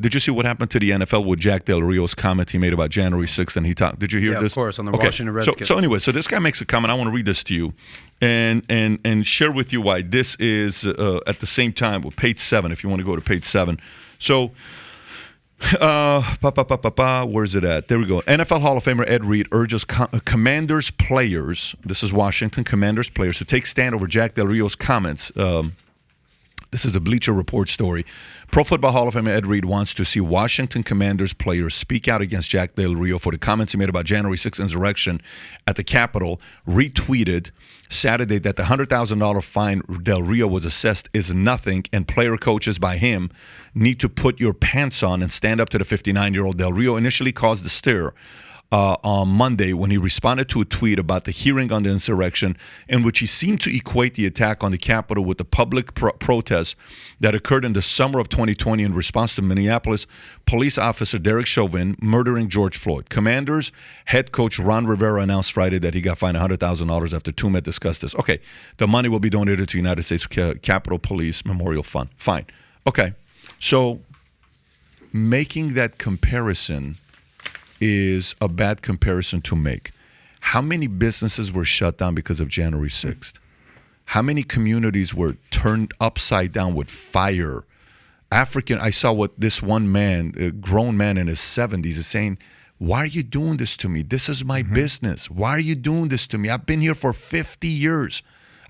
did you see what happened to the NFL with Jack Del Rio's comment he made about January 6th? And he talked. Did you hear this? Yeah, of course, on the Washington Redskins. So anyway, so this guy makes a comment. I want to read this to you, and share with you why this is at the same time with page 7. If you want to go to page 7, so. Where's it at? There we go. NFL Hall of Famer Ed Reed urges Commanders players. This is Washington Commanders players to take stand over Jack Del Rio's comments. This is a Bleacher Report story. Pro Football Hall of Famer Ed Reed wants to see Washington Commanders players speak out against Jack Del Rio for the comments he made about January 6th insurrection at the Capitol. Retweeted Saturday that the $100,000 fine Del Rio was assessed is nothing, and player coaches by him need to put your pants on and stand up to the 59-year-old. Del Rio initially caused a stir on Monday when he responded to a tweet about the hearing on the insurrection, in which he seemed to equate the attack on the Capitol with the public protest that occurred in the summer of 2020 in response to Minneapolis police officer Derek Chauvin murdering George Floyd. Commanders head coach Ron Rivera announced Friday that he got fined $100,000 after two men discussed this. Okay, the money will be donated to United States Capitol Police Memorial Fund. Fine. Okay, so making that comparison is a bad comparison to make. How many businesses were shut down because of January 6th? How many communities were turned upside down with fire? I saw what this one man, a grown man in his 70s, is saying, why are you doing this to me? This is my business. Why are you doing this to me? I've been here for 50 years.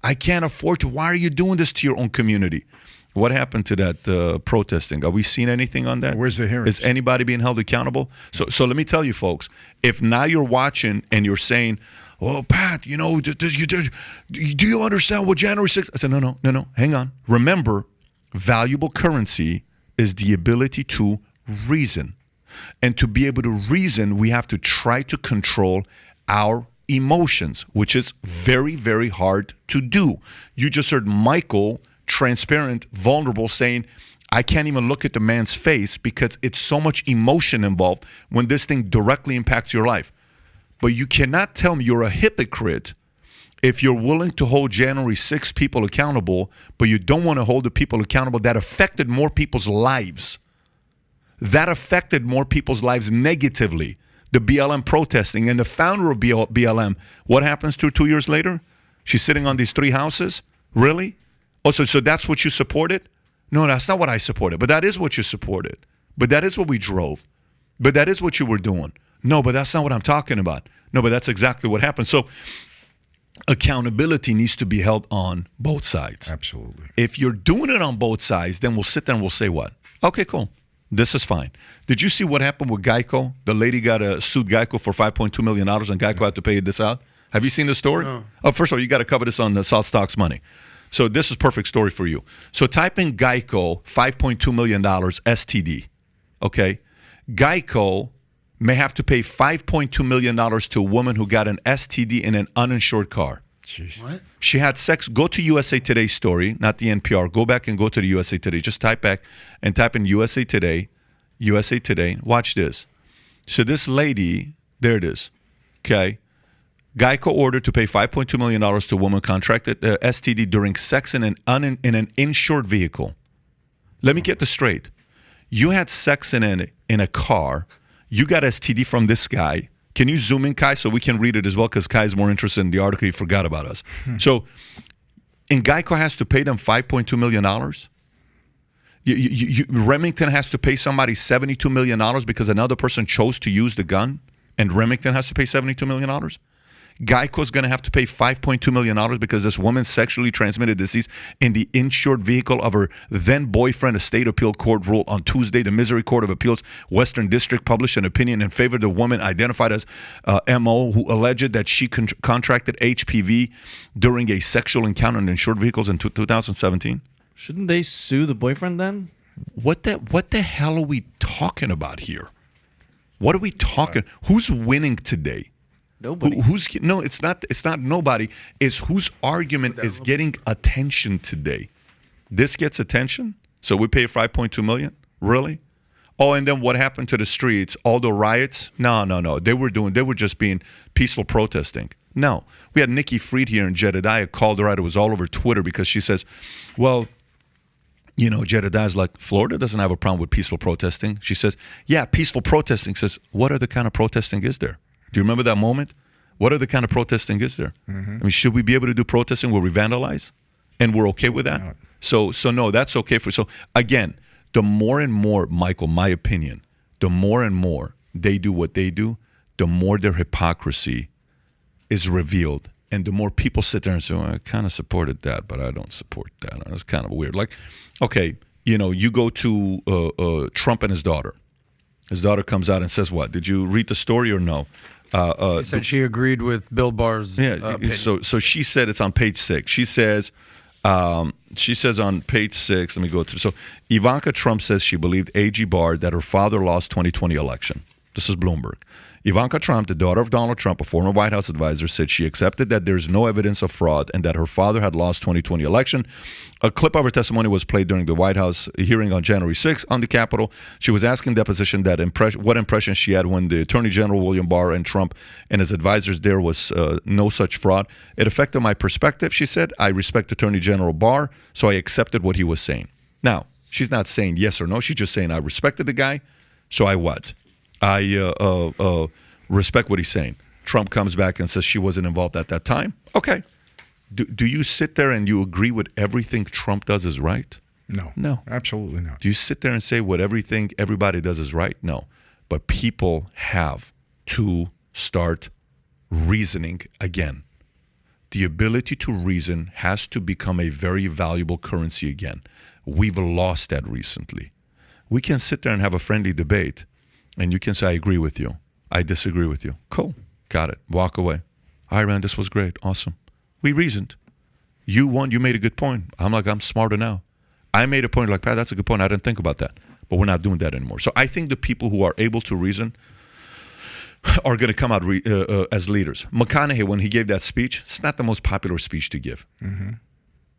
I can't afford to. Why are you doing this to your own community? What happened to that protesting? Are we seeing anything on that? Where's the hearings? Is anybody being held accountable? So let me tell you, folks, if now you're watching and you're saying, well, Pat, do you understand what January 6th? I said, no, hang on. Remember, valuable currency is the ability to reason. And to be able to reason, we have to try to control our emotions, which is very, very hard to do. You just heard Michael, transparent, vulnerable, saying, I can't even look at the man's face because it's so much emotion involved when this thing directly impacts your life. But you cannot tell me you're a hypocrite if you're willing to hold January 6 people accountable, but you don't want to hold the people accountable that affected more people's lives. That affected more people's lives negatively. The BLM protesting, and the founder of BLM, what happens to her 2 years later? She's sitting on these 3 houses? Really? Oh, so that's what you supported? No, that's not what I supported. But that is what you supported. But that is what we drove. But that is what you were doing. No, but that's not what I'm talking about. No, but that's exactly what happened. So accountability needs to be held on both sides. Absolutely. If you're doing it on both sides, then we'll sit there and we'll say what? Okay, cool. This is fine. Did you see what happened with Geico? The lady got sued Geico for $5.2 million, and Geico had to pay this out. Have you seen the story? No. Oh, first of all, you got to cover this on the South Stocks Money. So this is perfect story for you. So type in Geico, $5.2 million STD, okay? Geico may have to pay $5.2 million to a woman who got an STD in an uninsured car. Jeez. What? She had sex. Go to USA Today story, not the NPR. Go back and go to the USA Today. Just type back and type in USA Today. Watch this. So this lady, there it is, okay? Geico ordered to pay $5.2 million to a woman contracted STD during sex in an insured vehicle. Let me get this straight. You had sex in a car. You got STD from this guy. Can you zoom in, Kai, so we can read it as well? Because Kai is more interested in the article. He forgot about us. So, and Geico has to pay them $5.2 million? Remington has to pay somebody $72 million because another person chose to use the gun, and Remington has to pay $72 million? Geico's going to have to pay $5.2 million because this woman sexually transmitted disease in the insured vehicle of her then-boyfriend. A state appeal court ruled on Tuesday. The Missouri Court of Appeals Western District published an opinion in favor of the woman identified as M.O., who alleged that she contracted HPV during a sexual encounter in insured vehicles in 2017. Shouldn't they sue the boyfriend then? What the hell are we talking about here? What are we talking? Who's winning today? Nobody. No, it's not nobody. It's whose argument is getting attention today. This gets attention, so we pay $5.2 million? Really? Oh, and then what happened to the streets? All the riots? No. They were just being peaceful protesting. No. We had Nikki Fried here in Jedediah called her out. It was all over Twitter because she says, well, You know, Jedediah's like, Florida doesn't have a problem with peaceful protesting. She says, yeah, peaceful protesting. Says, what other kind of protesting is there? Do you remember that moment? What other kind of protesting is there? I mean, should we be able to do protesting where we vandalize? And we're okay with that? So no, that's okay so again, the more and more, Michael, my opinion, the more and more they do what they do, the more their hypocrisy is revealed. And the more people sit there and say, well, I kind of supported that, but I don't support that. It's kind of weird. Like, okay, you know, you go to Trump and his daughter. His daughter comes out and says what? Did you read the story or no? She said she agreed with Bill Barr's opinion. So she said it's on page 6. She says on page 6, let me go through. So Ivanka Trump says she believed A.G. Barr that her father lost 2020 election. This is Bloomberg. Ivanka Trump, the daughter of Donald Trump, a former White House advisor, said she accepted that there's no evidence of fraud and that her father had lost 2020 election. A clip of her testimony was played during the White House hearing on January 6th on the Capitol. She was asking deposition that what impression she had when the Attorney General William Barr and Trump and his advisors there was no such fraud. It affected my perspective, she said. I respect Attorney General Barr, so I accepted what he was saying. Now, she's not saying yes or no. She's just saying I respected the guy, so I what? I respect what he's saying. Trump comes back and says she wasn't involved at that time. Okay. Do you sit there and you agree with everything Trump does is right? No, absolutely not. Do you sit there and say what everything everybody does is right? No. But people have to start reasoning again. The ability to reason has to become a very valuable currency again. We've lost that recently. We can sit there and have a friendly debate, and you can say, I agree with you. I disagree with you. Cool. Got it. Walk away. All right, man, this was great. Awesome. We reasoned. You won. You made a good point. I'm smarter now. I made a point like, Pat, that's a good point. I didn't think about that. But we're not doing that anymore. So I think the people who are able to reason are going to come out as leaders. McConaughey, when he gave that speech, it's not the most popular speech to give.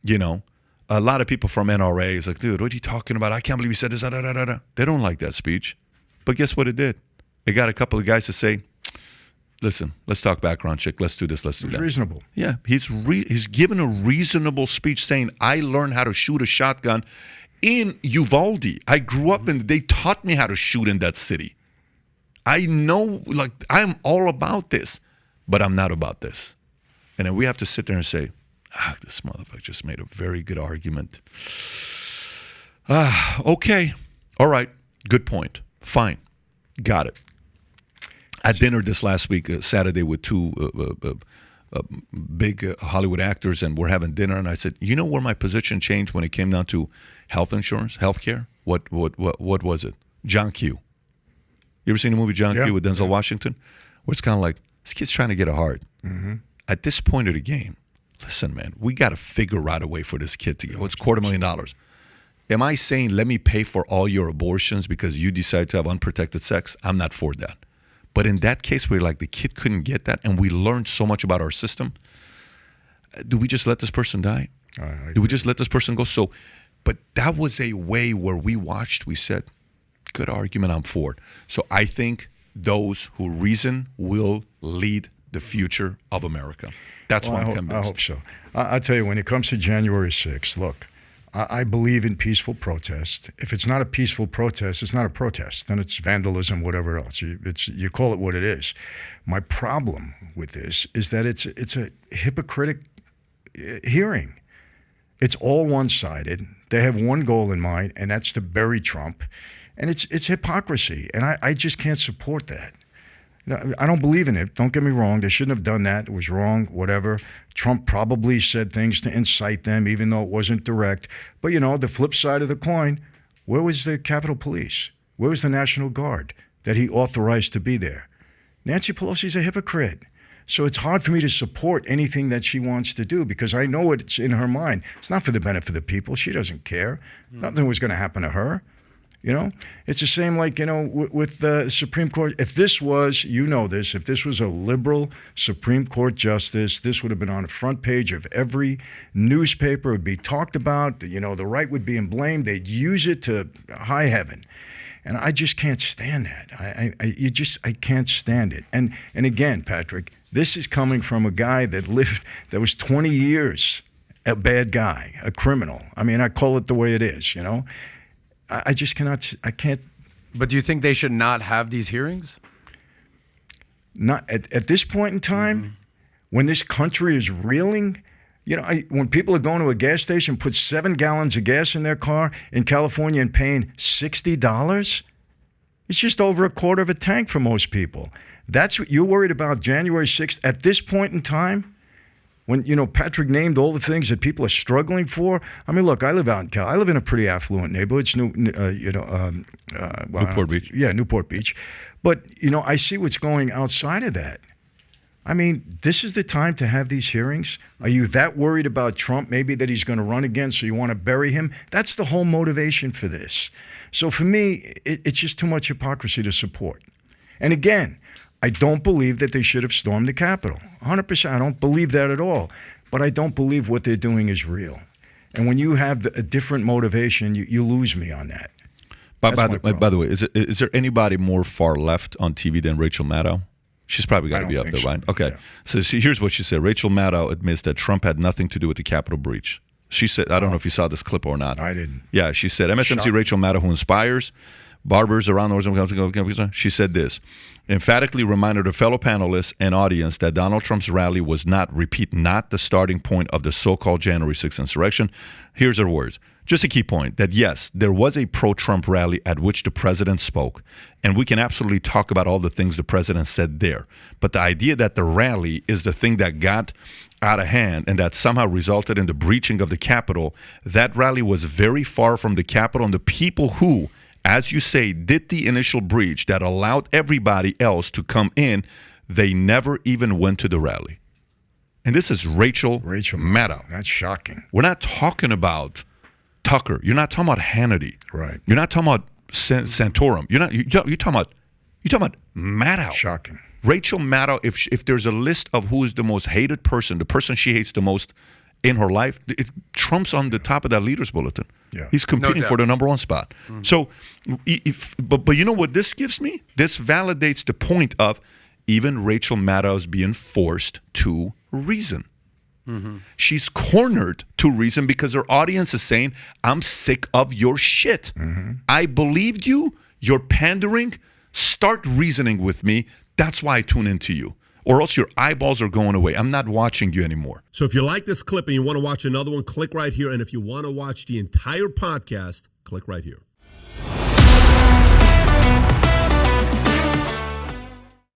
You know, a lot of people from NRA is like, dude, what are you talking about? I can't believe you said this. They don't like that speech. But guess what it did? It got a couple of guys to say, listen, let's talk background check. Let's do this. Let's do that. It's reasonable. Yeah, he's given a reasonable speech saying, I learned how to shoot a shotgun in Uvalde. I grew up they taught me how to shoot in that city. I know, like, I'm all about this, but I'm not about this. And then we have to sit there and say, this motherfucker just made a very good argument. Okay. All right. Good point. Fine. Got it. At dinner this last week, Saturday, with two big Hollywood actors, and we're having dinner, and I said, you know where my position changed when it came down to health insurance, health care? What was it? John Q. You ever seen the movie John Q with Denzel Washington? Where it's kind of like, this kid's trying to get a heart. At this point of the game, listen, man, we got to figure out a way for this kid to get, it's $250,000. Am I saying, let me pay for all your abortions because you decide to have unprotected sex? I'm not for that. But in that case where like the kid couldn't get that and we learned so much about our system, do we just let this person die? Do we just let this person go? So, but that was a way where we watched, we said, good argument, I'm for it. So I think those who reason will lead the future of America. That's what I'm convinced. I hope so. I'll tell you, when it comes to January 6th, look, I believe in peaceful protest. If it's not a peaceful protest, it's not a protest. Then it's vandalism, whatever else. You call it what it is. My problem with this is that it's a hypocritical hearing. It's all one-sided. They have one goal in mind, and that's to bury Trump. And it's hypocrisy, and I just can't support that. I don't believe in it. Don't get me wrong. They shouldn't have done that. It was wrong, whatever. Trump probably said things to incite them, even though it wasn't direct. But, you know, the flip side of the coin, where was the Capitol Police? Where was the National Guard that he authorized to be there? Nancy Pelosi's a hypocrite. So it's hard for me to support anything that she wants to do because I know it's in her mind. It's not for the benefit of the people. She doesn't care. Nothing was going to happen to her. You know, it's the same like, you know, with the Supreme Court. If this was, you know this, if this was a liberal Supreme Court justice, this would have been on the front page of every newspaper. It would be talked about. You know, the right would be blamed. They'd use it to high heaven. And I just can't stand that. I can't stand it. And again, Patrick, this is coming from a guy that was 20 years a bad guy, a criminal. I mean, I call it the way it is, you know. I just cannot, I can't. But do you think they should not have these hearings? Not at this point in time, when this country is reeling. You know, when people are going to a gas station, put 7 gallons of gas in their car in California and paying $60, it's just over a quarter of a tank for most people. That's what you're worried about January 6th at this point in time? When, you know, Patrick named all the things that people are struggling for. I mean, look, I live out in Cal. I live in a pretty affluent neighborhood. It's Newport Beach. Yeah, Newport Beach. But, you know, I see what's going outside of that. I mean, this is the time to have these hearings. Are you that worried about Trump, maybe that he's going to run again, so you want to bury him? That's the whole motivation for this. So for me, it's just too much hypocrisy to support. And again, I don't believe that they should have stormed the Capitol. 100%. I don't believe that at all. But I don't believe what they're doing is real. And when you have a different motivation, you lose me on that. By the way, is there anybody more far left on TV than Rachel Maddow? She's probably got to be up there, right? Okay. Yeah. So here's what she said. Rachel Maddow admits that Trump had nothing to do with the Capitol breach. She said, I don't know if you saw this clip or not. I didn't. Yeah, she said, MSNBC Rachel Maddow, who inspires barbers around the world, she said this, emphatically reminded her fellow panelists and audience that Donald Trump's rally was not the starting point of the so-called January 6th insurrection. Here's her words. Just a key point that, yes, there was a pro-Trump rally at which the president spoke, and we can absolutely talk about all the things the president said there. But the idea that the rally is the thing that got out of hand and that somehow resulted in the breaching of the Capitol, that rally was very far from the Capitol, and the people who, as you say, did the initial breach that allowed everybody else to come in, they never even went to the rally. And this is Rachel Maddow. That's shocking. We're not talking about Tucker. You're not talking about Hannity. Right. You're not talking about Santorum. You're talking about Maddow. Shocking. Rachel Maddow. If there's a list of who is the most hated person, the person she hates the most in her life, Trump's on the top of that leaders bulletin. Yeah. He's competing for the #1 spot. Mm-hmm. So, but you know what this gives me? This validates the point of even Rachel Maddow's being forced to reason. Mm-hmm. She's cornered to reason because her audience is saying, I'm sick of your shit. Mm-hmm. I believed you. You're pandering. Start reasoning with me. That's why I tune into you. Or else your eyeballs are going away. I'm not watching you anymore. So if you like this clip and you want to watch another one, click right here. And if you want to watch the entire podcast, click right here.